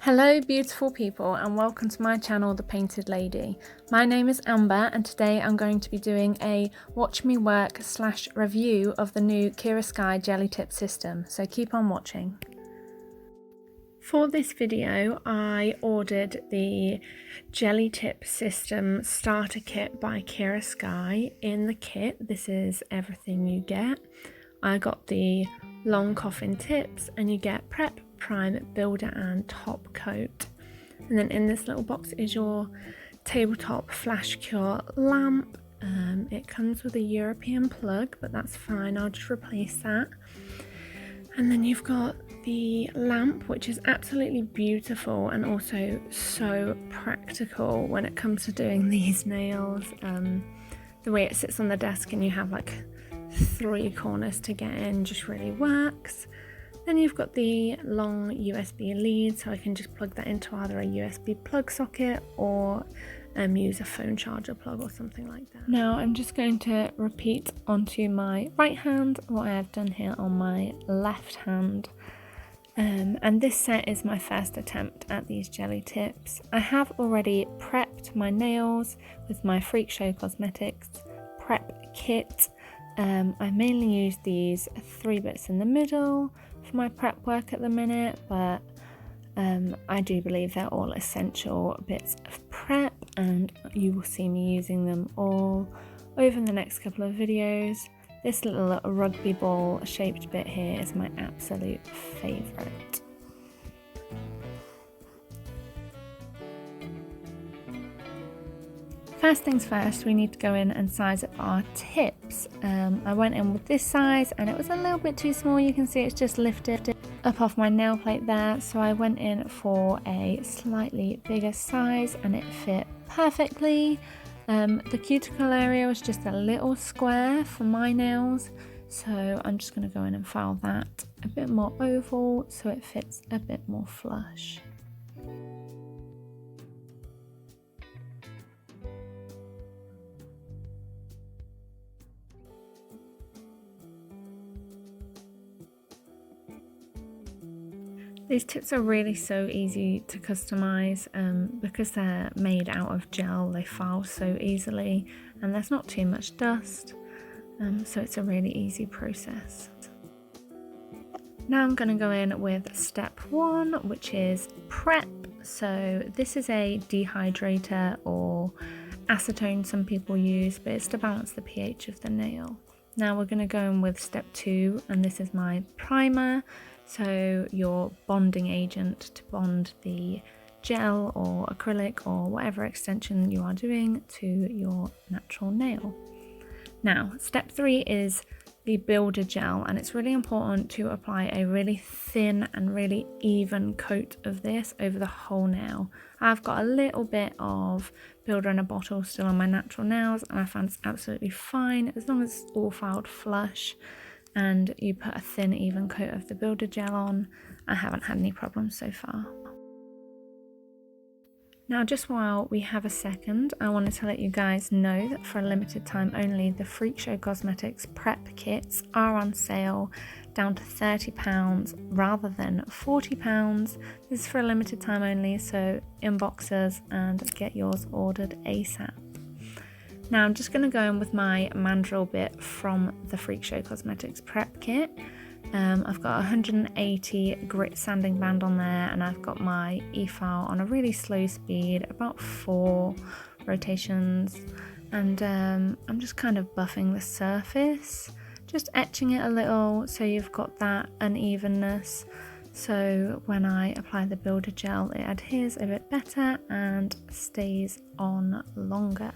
Hello beautiful people and welcome to my channel The Painted Lady. My name is Amber and today I'm going to be doing a watch me work / review of the new Kiara Sky Gelly tip system, so keep on watching. For this video I ordered the Gelly tip system starter kit by Kiara Sky. In the kit this is everything you get. I got the long coffin tips and you get prep, prime, builder and top coat, and then in this little box is your tabletop flash cure lamp. It comes with a European plug, but that's fine, I'll just replace that. And then you've got the lamp, which is absolutely beautiful and also so practical when it comes to doing these nails. The way it sits on the desk and you have like 3 corners to get in just really works. Then you've got the long USB lead, so I can just plug that into either a USB plug socket or use a phone charger plug or something like that. Now I'm just going to repeat onto my right hand what I have done here on my left hand. And this set is my first attempt at these jelly tips. I have already prepped my nails with my Freakshow Cosmetics prep kit. I mainly use these 3 bits in the middle for my prep work at the minute, but I do believe they're all essential bits of prep and you will see me using them all over the next couple of videos. This little rugby ball shaped bit here is my absolute favourite. First things first, we need to go in and size up our tips. I went in with this size and it was a little bit too small. You can see it's just lifted up off my nail plate there, so I went in for a slightly bigger size and it fit perfectly. The cuticle area was just a little square for my nails, so I'm just going to go in and file that a bit more oval so it fits a bit more flush. These tips are really so easy to customize because they're made out of gel. They file so easily and there's not too much dust, so it's a really easy process. Now I'm going to go in with step 1, which is prep. So this is a dehydrator or acetone some people use, but it's to balance the pH of the nail. Now we're going to go in with step 2 and this is my primer. So your bonding agent to bond the gel or acrylic or whatever extension you are doing to your natural nail. Now, step 3 is the builder gel, and it's really important to apply a really thin and really even coat of this over the whole nail. I've got a little bit of builder in a bottle still on my natural nails and I found it's absolutely fine as long as it's all filed flush and you put a thin even coat of the builder gel on. I haven't had any problems so far. Now just while we have a second, I wanted to let you guys know that for a limited time only the Freakshow Cosmetics prep kits are on sale down to £30 rather than £40. This is for a limited time only, so inbox us and get yours ordered ASAP. Now I'm just going to go in with my mandrel bit from the Freakshow Cosmetics prep kit. I've got 180 grit sanding band on there and I've got my e-file on a really slow speed, about 4 rotations, and I'm just kind of buffing the surface, just etching it a little so you've got that unevenness, so when I apply the builder gel it adheres a bit better and stays on longer.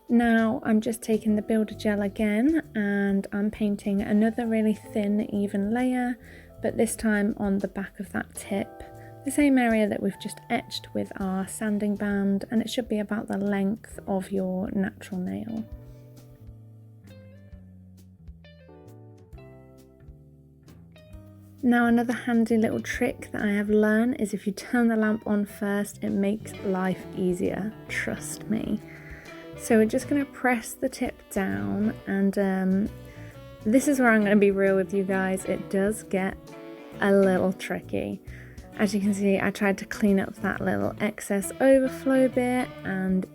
Now I'm just taking the builder gel again and I'm painting another really thin even layer, but this time on the back of that tip, the same area that we've just etched with our sanding band, and it should be about the length of your natural nail. Now another handy little trick that I have learned is if you turn the lamp on first, it makes life easier, trust me. So we're just going to press the tip down, and this is where I'm going to be real with you guys. It does get a little tricky. As you can see, I tried to clean up that little excess overflow bit and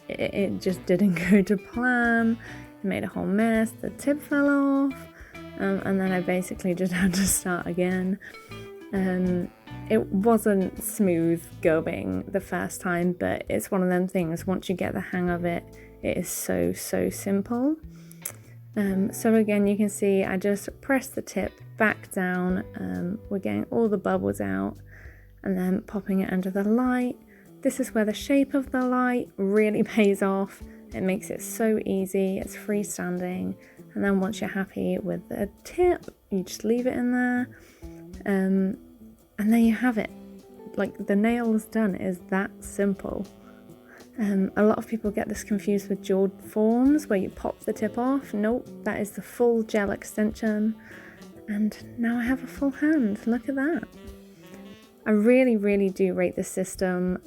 it just didn't go to plan. It made a whole mess, the tip fell off, and then I basically just had to start again. It wasn't smooth going the first time, but it's one of them things, once you get the hang of it, it is so simple. So again, you can see I just press the tip back down. We're getting all the bubbles out and then popping it under the light. This is where the shape of the light really pays off. It makes it so easy, it's freestanding, and then once you're happy with the tip, you just leave it in there, and there you have it. Like, the nail is done. It is that simple. A lot of people get this confused with jeweled forms where you pop the tip off. Nope, that is the full gel extension, and now I have a full hand. Look at that. I really do rate this system.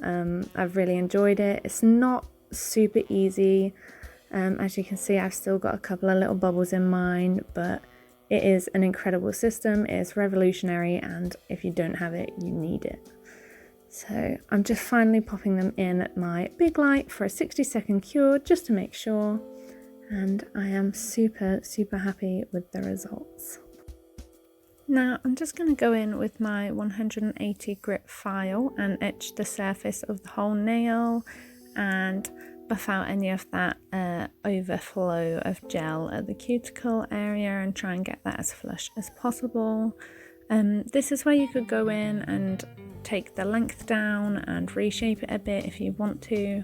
I've really enjoyed it. It's not super easy. As you can see, I've still got a couple of little bubbles in mine, but it is an incredible system. It's revolutionary, and if you don't have it, you need it. So I'm just finally popping them in at my big light for a 60-second cure just to make sure, and I am super happy with the results. Now I'm just going to go in with my 180 grit file and etch the surface of the whole nail and buff out any of that overflow of gel at the cuticle area and try and get that as flush as possible. This is where you could go in and take the length down and reshape it a bit if you want to,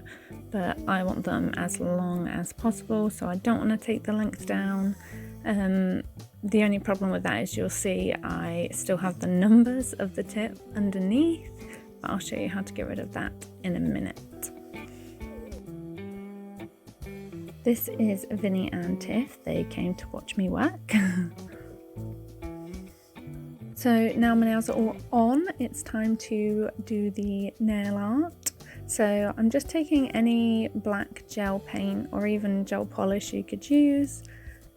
but I want them as long as possible, so I don't want to take the length down. The only problem with that is you'll see I still have the numbers of the tip underneath, but I'll show you how to get rid of that in a minute. This is Vinny and Tiff. They came to watch me work. So now my nails are all on, it's time to do the nail art. So I'm just taking any black gel paint or even gel polish you could use,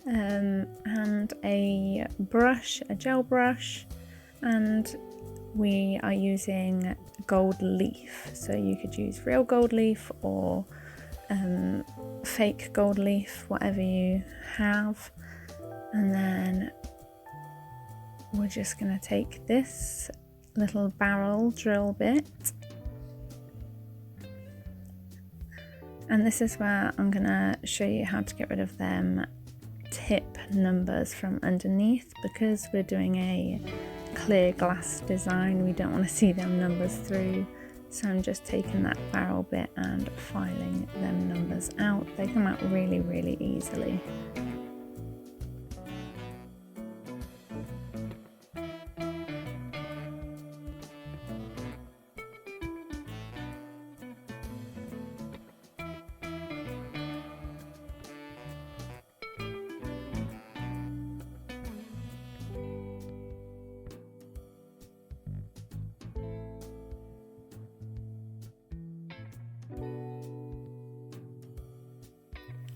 and a brush, a gel brush, and we are using gold leaf. So you could use real gold leaf or fake gold leaf, whatever you have. And then we're just going to take this little barrel drill bit, and this is where I'm going to show you how to get rid of them tip numbers from underneath, because we're doing a clear glass design. We don't want to see them numbers through, so I'm just taking that barrel bit and filing them numbers out. They come out really easily.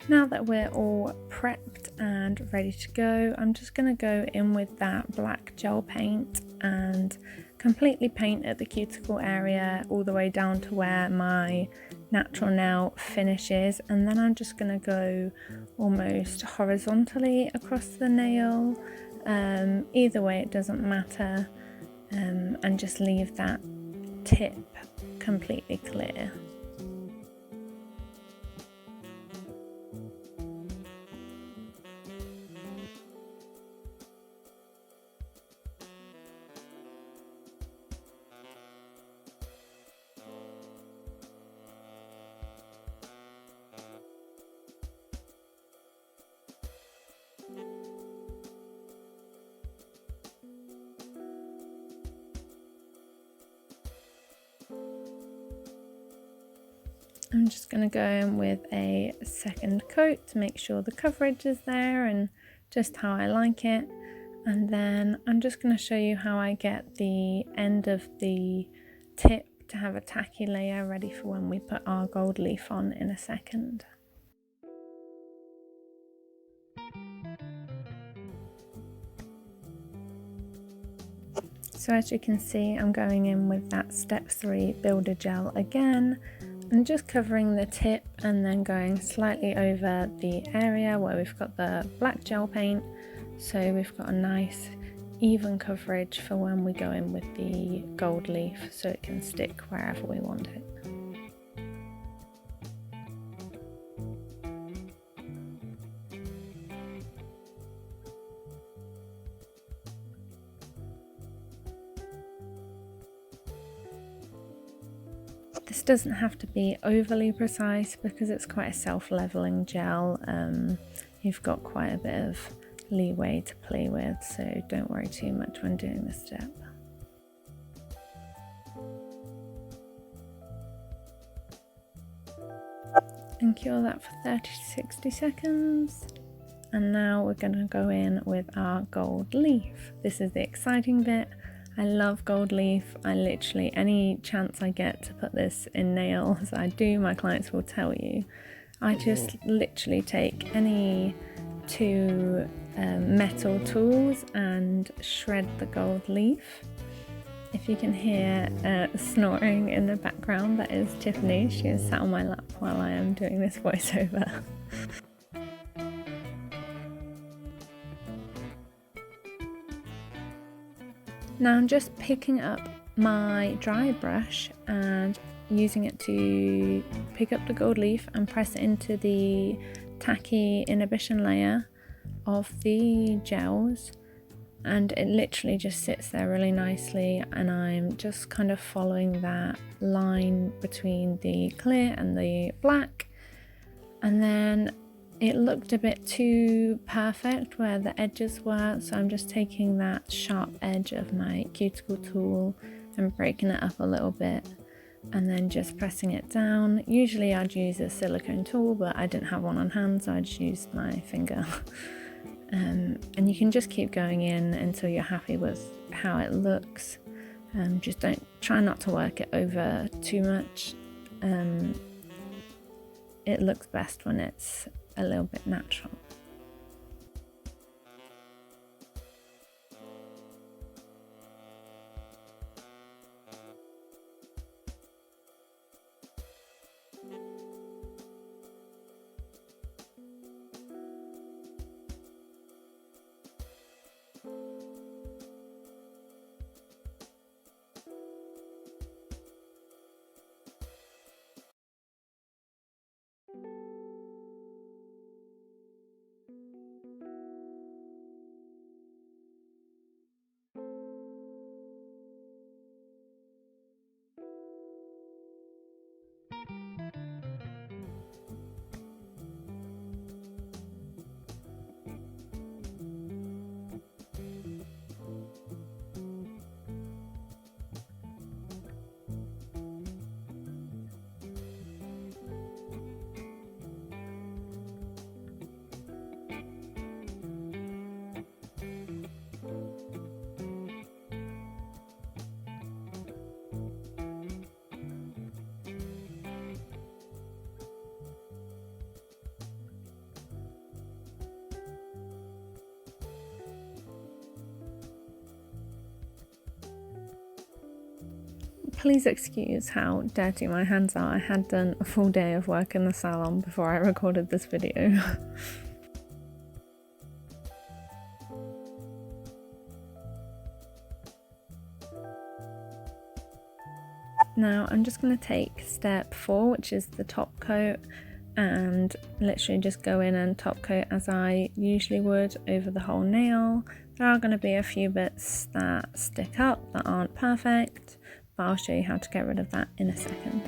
Now that we're all prepped and ready to go, I'm just going to go in with that black gel paint and completely paint at the cuticle area all the way down to where my natural nail finishes, and then I'm just going to go almost horizontally across the nail. Either way, it doesn't matter, and just leave that tip completely clear. I'm just going to go in with a second coat to make sure the coverage is there and just how I like it. And then I'm just going to show you how I get the end of the tip to have a tacky layer ready for when we put our gold leaf on in a second. So as you can see, I'm going in with that step 3 builder gel again and just covering the tip and then going slightly over the area where we've got the black gel paint, so we've got a nice even coverage for when we go in with the gold leaf so it can stick wherever we want it. This doesn't have to be overly precise because it's quite a self-leveling gel. You've got quite a bit of leeway to play with, so don't worry too much when doing this step. And cure that for 30 to 60 seconds. And now we're going to go in with our gold leaf. This is the exciting bit. I love gold leaf. I literally, any chance I get to put this in nails, I do. My clients will tell you. I just literally take any 2 metal tools and shred the gold leaf. If you can hear snoring in the background, that is Tiffany. She is sat on my lap while I am doing this voiceover. Now I'm just picking up my dry brush and using it to pick up the gold leaf and press it into the tacky inhibition layer of the gels, and it literally just sits there really nicely, and I'm just kind of following that line between the clear and the black, and then it looked a bit too perfect where the edges were, so I'm just taking that sharp edge of my cuticle tool and breaking it up a little bit and then just pressing it down. Usually I'd use a silicone tool, but I didn't have one on hand, so I just used my finger. And you can just keep going in until you're happy with how it looks. Just try not to work it over too much. It looks best when it's a little bit natural. Please excuse how dirty my hands are. I had done a full day of work in the salon before I recorded this video. Now I'm just going to take step 4, which is the top coat, and literally just go in and top coat as I usually would over the whole nail. There are going to be a few bits that stick up that aren't perfect, but I'll show you how to get rid of that in a second.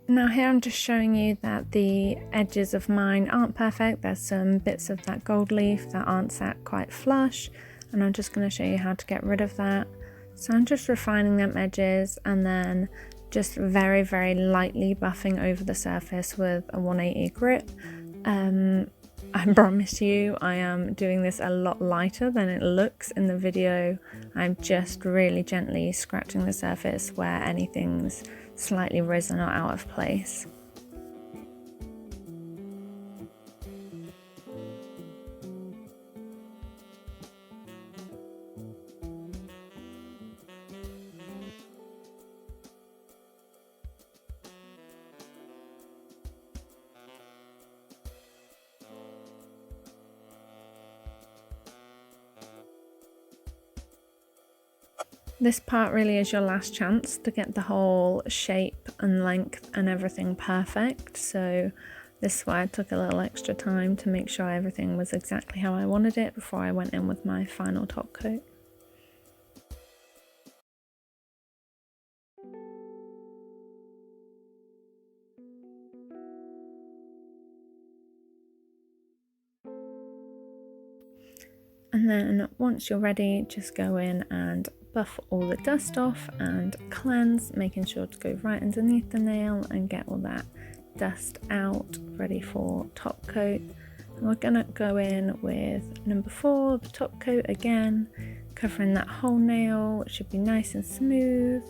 Now here I'm just showing you that the edges of mine aren't perfect. There's some bits of that gold leaf that aren't sat quite flush, and I'm just going to show you how to get rid of that. So I'm just refining them edges and then just very, very lightly buffing over the surface with a 180 grip. I promise you I am doing this a lot lighter than it looks in the video. I'm just really gently scratching the surface where anything's slightly risen or out of place. This part really is your last chance to get the whole shape and length and everything perfect, so this is why I took a little extra time to make sure everything was exactly how I wanted it before I went in with my final top coat. And then once you're ready, just go in and buff all the dust off and cleanse, making sure to go right underneath the nail and get all that dust out, ready for top coat. And we're gonna go in with number 4, the top coat again, covering that whole nail, which should be nice and smooth.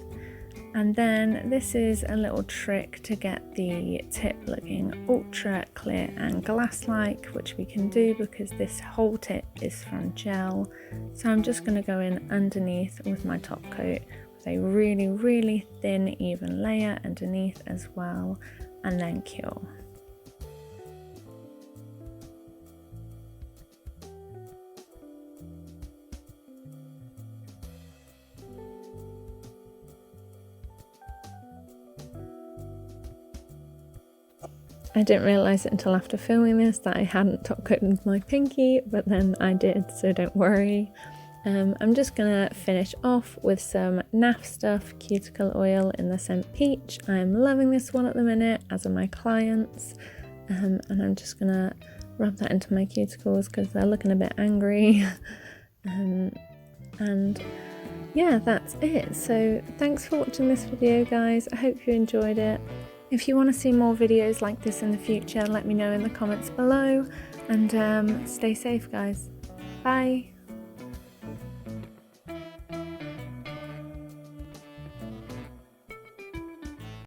And then this is a little trick to get the tip looking ultra clear and glass-like, which we can do because this whole tip is from gel. So I'm just going to go in underneath with my top coat with a really, really thin, even layer underneath as well, and then cure. I didn't realise it until after filming this that I hadn't top coated my pinky, but then I did, so don't worry. I'm just gonna finish off with some NAF Stuff cuticle oil in the scent Peach. I'm loving this one at the minute, as are my clients, and I'm just gonna rub that into my cuticles because they're looking a bit angry. And yeah, that's it. So thanks for watching this video, guys. I hope you enjoyed it. If you want to see more videos like this in the future, let me know in the comments below, and stay safe, guys. Bye.